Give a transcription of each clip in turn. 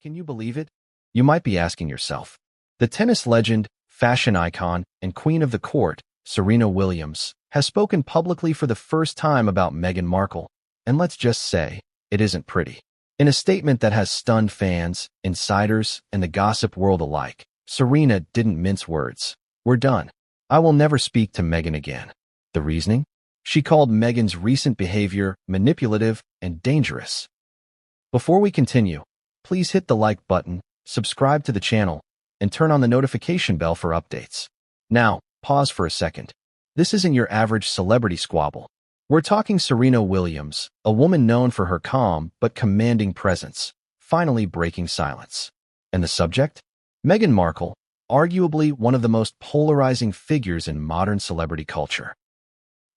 Can you believe it? You might be asking yourself. The tennis legend, fashion icon, and queen of the court, Serena Williams, has spoken publicly for the first time about Meghan Markle, and let's just say, it isn't pretty. In a statement that has stunned fans, insiders, and the gossip world alike, Serena didn't mince words. "We're done. I will never speak to Meghan again." The reasoning? She called Meghan's recent behavior manipulative and dangerous. Before we continue, please hit the like button, subscribe to the channel, and turn on the notification bell for updates. Now, pause for a second. This isn't your average celebrity squabble. We're talking Serena Williams, a woman known for her calm but commanding presence, finally breaking silence. And the subject? Meghan Markle, arguably one of the most polarizing figures in modern celebrity culture.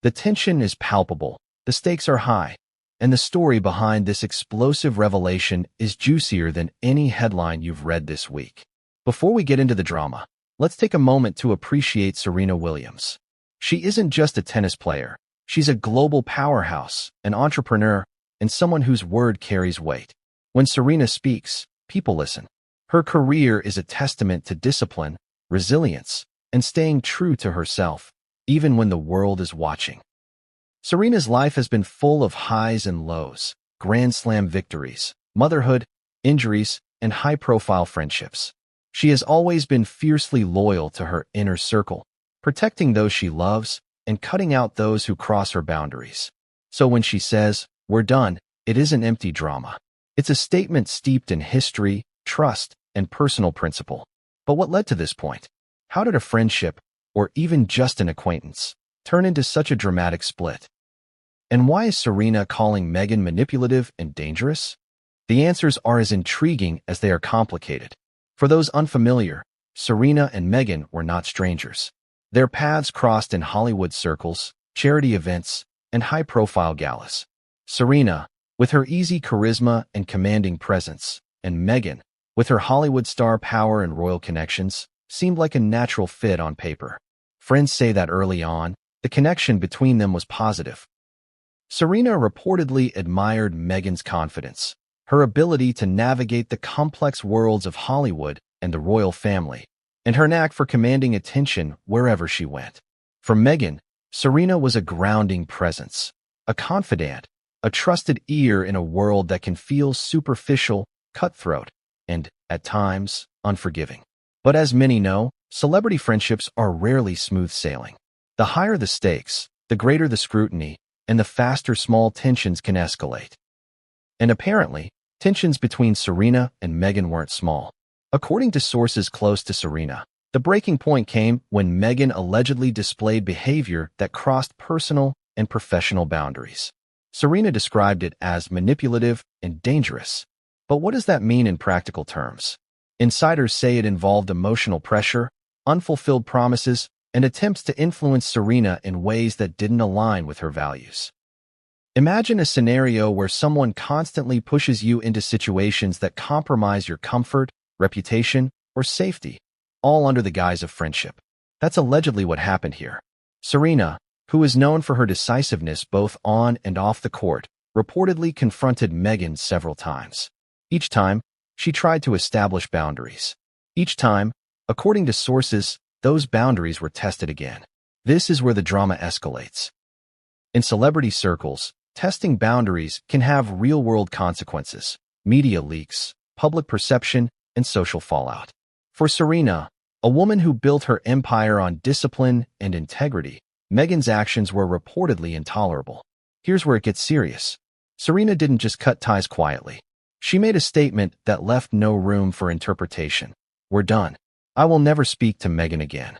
The tension is palpable, the stakes are high, and the story behind this explosive revelation is juicier than any headline you've read this week. Before we get into the drama, let's take a moment to appreciate Serena Williams. She isn't just a tennis player. She's a global powerhouse, an entrepreneur, and someone whose word carries weight. When Serena speaks, people listen. Her career is a testament to discipline, resilience, and staying true to herself, even when the world is watching. Serena's life has been full of highs and lows, Grand Slam victories, motherhood, injuries, and high-profile friendships. She has always been fiercely loyal to her inner circle, protecting those she loves and cutting out those who cross her boundaries. So when she says, "We're done," it isn't empty drama. It's a statement steeped in history, trust, and personal principle. But what led to this point? How did a friendship, or even just an acquaintance, turn into such a dramatic split? And why is Serena calling Meghan manipulative and dangerous? The answers are as intriguing as they are complicated. For those unfamiliar, Serena and Meghan were not strangers. Their paths crossed in Hollywood circles, charity events, and high-profile galas. Serena, with her easy charisma and commanding presence, and Meghan, with her Hollywood star power and royal connections, seemed like a natural fit on paper. Friends say that early on, the connection between them was positive. Serena reportedly admired Meghan's confidence, her ability to navigate the complex worlds of Hollywood and the royal family, and her knack for commanding attention wherever she went. For Meghan, Serena was a grounding presence, a confidant, a trusted ear in a world that can feel superficial, cutthroat, and, at times, unforgiving. But as many know, celebrity friendships are rarely smooth sailing. The higher the stakes, the greater the scrutiny, and the faster small tensions can escalate. And apparently, tensions between Serena and Meghan weren't small. According to sources close to Serena, the breaking point came when Meghan allegedly displayed behavior that crossed personal and professional boundaries. Serena described it as manipulative and dangerous. But what does that mean in practical terms? Insiders say it involved emotional pressure, unfulfilled promises, and attempts to influence Serena in ways that didn't align with her values. Imagine a scenario where someone constantly pushes you into situations that compromise your comfort, reputation, or safety, all under the guise of friendship. That's allegedly what happened here. Serena, who is known for her decisiveness both on and off the court, reportedly confronted Meghan several times. Each time, she tried to establish boundaries. Each time, according to sources, those boundaries were tested again. This is where the drama escalates. In celebrity circles, testing boundaries can have real-world consequences: media leaks, public perception, and social fallout. For Serena, a woman who built her empire on discipline and integrity, Meghan's actions were reportedly intolerable. Here's where it gets serious. Serena didn't just cut ties quietly. She made a statement that left no room for interpretation. "We're done. I will never speak to Meghan again."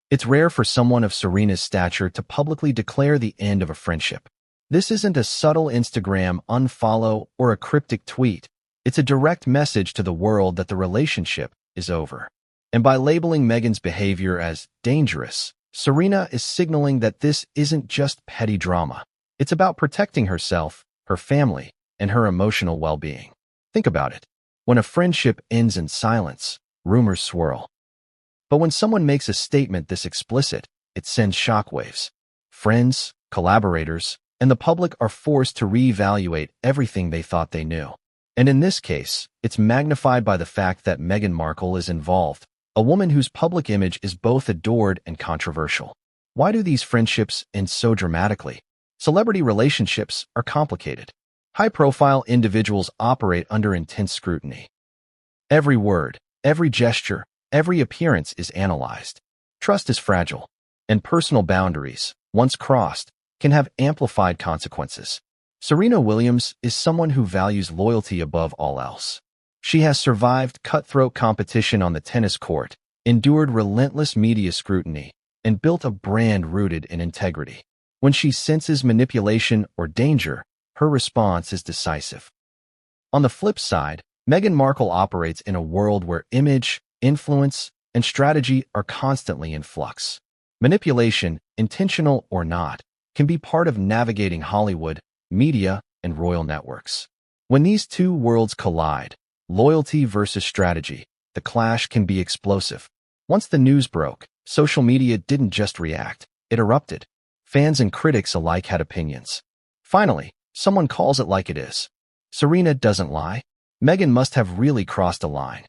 It's rare for someone of Serena's stature to publicly declare the end of a friendship. This isn't a subtle Instagram unfollow or a cryptic tweet. It's a direct message to the world that the relationship is over. And by labeling Meghan's behavior as dangerous, Serena is signaling that this isn't just petty drama. It's about protecting herself, her family, and her emotional well-being. Think about it. When a friendship ends in silence, rumors swirl. But when someone makes a statement this explicit, it sends shockwaves. Friends, collaborators, and the public are forced to reevaluate everything they thought they knew. And in this case, it's magnified by the fact that Meghan Markle is involved, a woman whose public image is both adored and controversial. Why do these friendships end so dramatically? Celebrity relationships are complicated. High-profile individuals operate under intense scrutiny. Every word, every gesture, every appearance is analyzed. Trust is fragile, and personal boundaries, once crossed, can have amplified consequences. Serena Williams is someone who values loyalty above all else. She has survived cutthroat competition on the tennis court, endured relentless media scrutiny, and built a brand rooted in integrity. When she senses manipulation or danger, her response is decisive. On the flip side, Meghan Markle operates in a world where image, influence, and strategy are constantly in flux. Manipulation, intentional or not, can be part of navigating Hollywood, media, and royal networks. When these two worlds collide, loyalty versus strategy, the clash can be explosive. Once the news broke, social media didn't just react, it erupted. Fans and critics alike had opinions. Finally, someone calls it like it is. Serena doesn't lie. Meghan must have really crossed a line.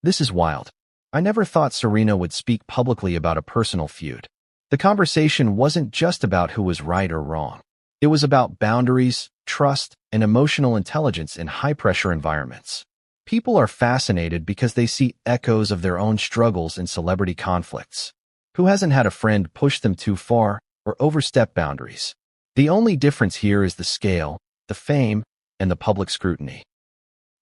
This is wild. I never thought Serena would speak publicly about a personal feud. The conversation wasn't just about who was right or wrong. It was about boundaries, trust, and emotional intelligence in high-pressure environments. People are fascinated because they see echoes of their own struggles in celebrity conflicts. Who hasn't had a friend push them too far or overstep boundaries? The only difference here is the scale, the fame, and the public scrutiny.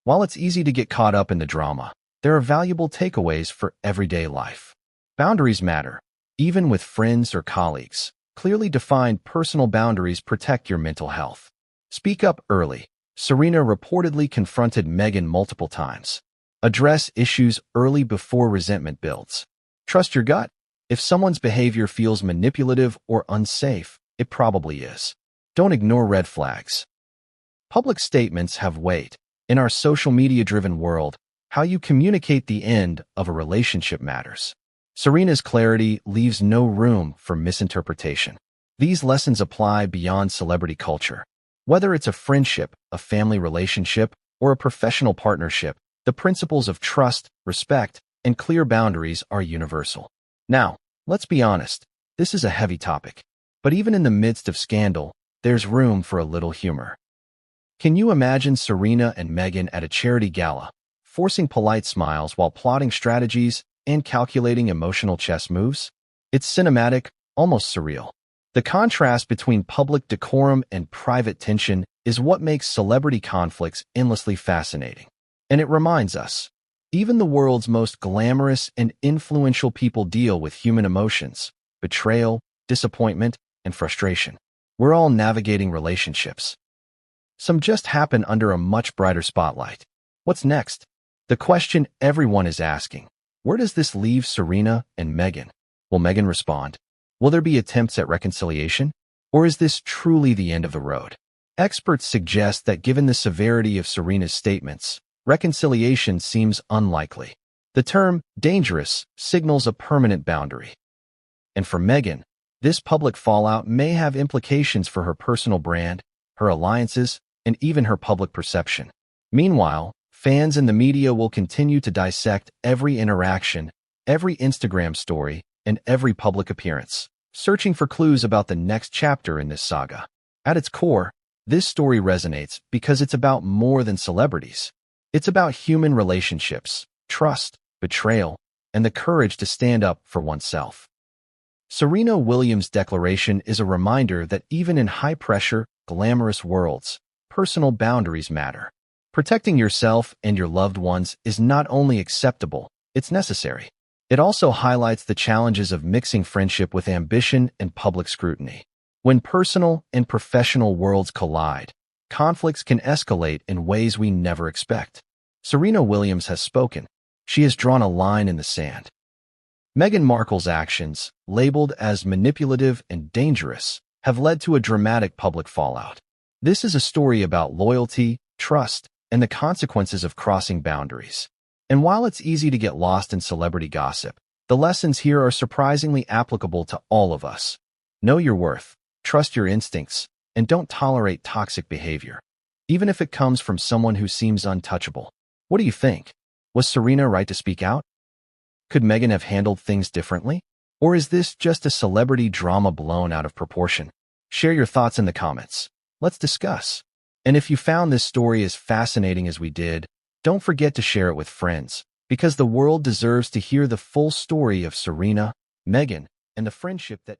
While it's easy to get caught up in the drama, there are valuable takeaways for everyday life. Boundaries matter, even with friends or colleagues. Clearly defined personal boundaries protect your mental health. Speak up early. Serena reportedly confronted Meghan multiple times. Address issues early before resentment builds. Trust your gut. If someone's behavior feels manipulative or unsafe, it probably is. Don't ignore red flags. Public statements have weight. In our social media-driven world, how you communicate the end of a relationship matters. Serena's clarity leaves no room for misinterpretation. These lessons apply beyond celebrity culture. Whether it's a friendship, a family relationship, or a professional partnership, the principles of trust, respect, and clear boundaries are universal. Now, let's be honest, this is a heavy topic. But even in the midst of scandal, there's room for a little humor. Can you imagine Serena and Meghan at a charity gala, forcing polite smiles while plotting strategies and calculating emotional chess moves? It's cinematic, almost surreal. The contrast between public decorum and private tension is what makes celebrity conflicts endlessly fascinating. And it reminds us, even the world's most glamorous and influential people deal with human emotions, betrayal, disappointment, and frustration. We're all navigating relationships. Some just happen under a much brighter spotlight. What's next? The question everyone is asking. Where does this leave Serena and Meghan? Will Meghan respond? Will there be attempts at reconciliation? Or is this truly the end of the road? Experts suggest that given the severity of Serena's statements, reconciliation seems unlikely. The term dangerous signals a permanent boundary. And for Meghan, this public fallout may have implications for her personal brand, her alliances, and even her public perception. Meanwhile, fans and the media will continue to dissect every interaction, every Instagram story, and every public appearance, searching for clues about the next chapter in this saga. At its core, this story resonates because it's about more than celebrities. It's about human relationships, trust, betrayal, and the courage to stand up for oneself. Serena Williams' declaration is a reminder that even in high-pressure, glamorous worlds, personal boundaries matter. Protecting yourself and your loved ones is not only acceptable, it's necessary. It also highlights the challenges of mixing friendship with ambition and public scrutiny. When personal and professional worlds collide, conflicts can escalate in ways we never expect. Serena Williams has spoken. She has drawn a line in the sand. Meghan Markle's actions, labeled as manipulative and dangerous, have led to a dramatic public fallout. This is a story about loyalty, trust, and the consequences of crossing boundaries. And while it's easy to get lost in celebrity gossip, the lessons here are surprisingly applicable to all of us. Know your worth, trust your instincts, and don't tolerate toxic behavior. even if it comes from someone who seems untouchable. What do you think? Was Serena right to speak out? Could Meghan have handled things differently? Or is this just a celebrity drama blown out of proportion? Share your thoughts in the comments. Let's discuss. And if you found this story as fascinating as we did, don't forget to share it with friends, because the world deserves to hear the full story of Serena, Meghan, and the friendship that